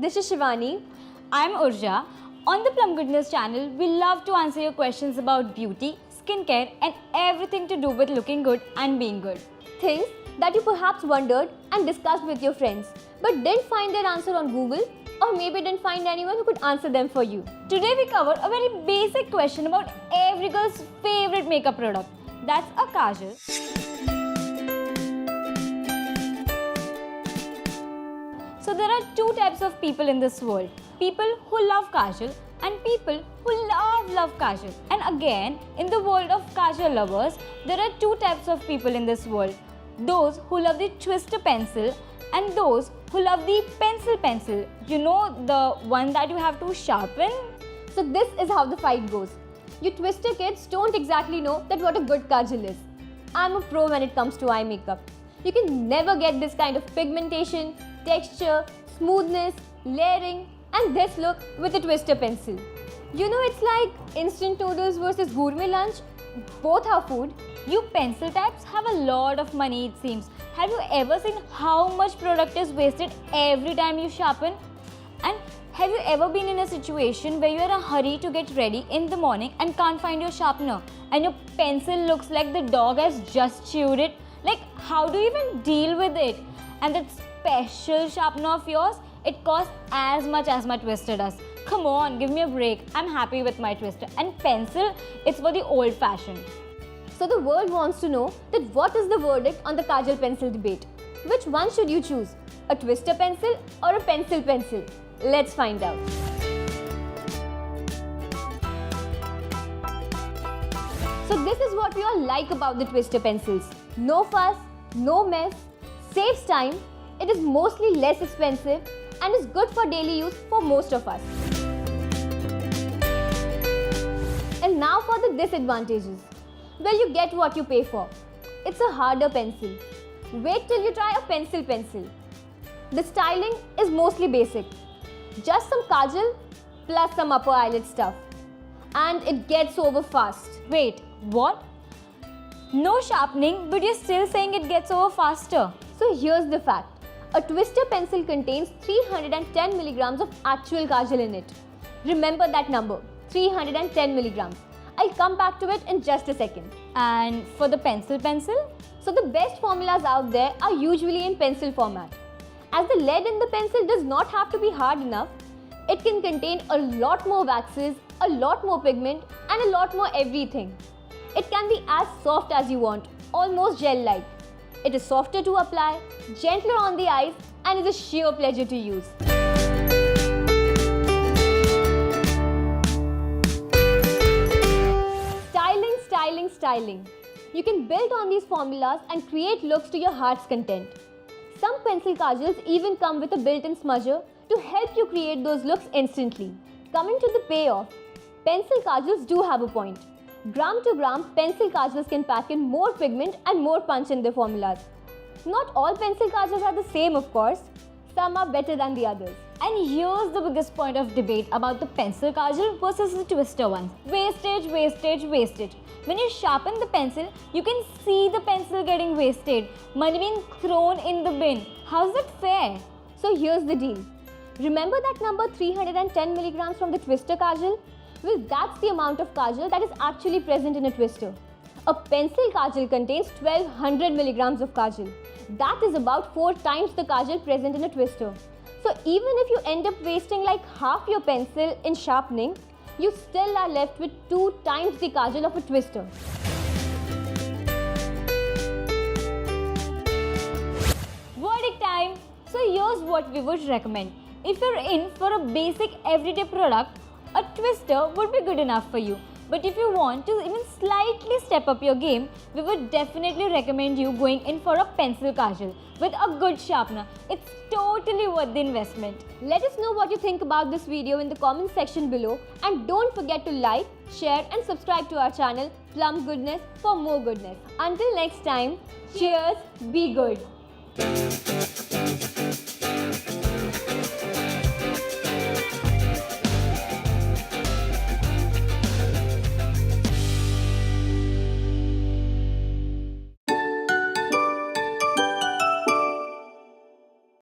This is Shivani. I'm Urja. On the Plum Goodness channel, we love to answer your questions about beauty, skincare and everything to do with looking good and being good. Things that you perhaps wondered and discussed with your friends but didn't find their answer on Google, or maybe didn't find anyone who could answer them for you. Today we cover a very basic question about every girl's favorite makeup product. That's a kajal. So there are two types of people in this world. People who love kajal and people who love kajal. And again, in the world of kajal lovers, there are two types of people in this world. Those who love the twister pencil and those who love the pencil. You know, the one that you have to sharpen? So this is how the fight goes. You twister kids don't exactly know that what a good kajal is. I'm a pro when it comes to eye makeup. You can never get this kind of pigmentation, texture, smoothness, layering and this look with a twister pencil. You know, it's like instant noodles versus gourmet lunch. Both are food. You pencil types have a lot of money, it seems. Have you ever seen how much product is wasted every time you sharpen? And have you ever been in a situation where you are in a hurry to get ready in the morning and can't find your sharpener and your pencil looks like the dog has just chewed it? Like, how do you even deal with it? And that special sharpener of yours, it costs as much as my twister does. Come on, give me a break. I'm happy with my twister. And pencil, it's for the old fashioned. So the world wants to know that what is the verdict on the kajal pencil debate? Which one should you choose? A twister pencil or a pencil? Let's find out. So this is what we all like about the twister pencils. No fuss, no mess, saves time, it is mostly less expensive and is good for daily use for most of us. And now for the disadvantages. Well, you get what you pay for. It's a harder pencil. Wait till you try a pencil. The styling is mostly basic. Just some kajal plus some upper eyelid stuff. And it gets over fast. Wait, what? No sharpening, but you're still saying it gets over faster. So here's the fact. A twister pencil contains 310 milligrams of actual kajal in it. Remember that number, 310 milligrams. I'll come back to it in just a second. And for the pencil? So the best formulas out there are usually in pencil format. As the lead in the pencil does not have to be hard enough, it can contain a lot more waxes, a lot more pigment and a lot more everything. It can be as soft as you want, almost gel-like. It is softer to apply, gentler on the eyes and is a sheer pleasure to use. Styling. You can build on these formulas and create looks to your heart's content. Some pencil kajals even come with a built-in smudger to help you create those looks instantly. Coming to the payoff, pencil kajals do have a point. Gram to gram, pencil kajals can pack in more pigment and more punch in their formulas. Not all pencil kajals are the same, of course. Some are better than the others. And here's the biggest point of debate about the pencil kajal versus the twister ones. Wastage. When you sharpen the pencil, you can see the pencil getting wasted. Money being thrown in the bin. How's that fair? So here's the deal. Remember that number 310 milligrams from the twister kajal? Well, that's the amount of kajal that is actually present in a twister. A pencil kajal contains 1200 milligrams of kajal. That is about 4 times the kajal present in a twister. So even if you end up wasting like half your pencil in sharpening, you still are left with 2 times the kajal of a twister. Verdict time! So here's what we would recommend. If you're in for a basic everyday product, a twister would be good enough for you. But if you want to even slightly step up your game, we would definitely recommend you going in for a pencil kajal with a good sharpener. It's totally worth the investment. Let us know what you think about this video in the comment section below and don't forget to like, share and subscribe to our channel Plum Goodness for more goodness. Until next time, cheers, be good.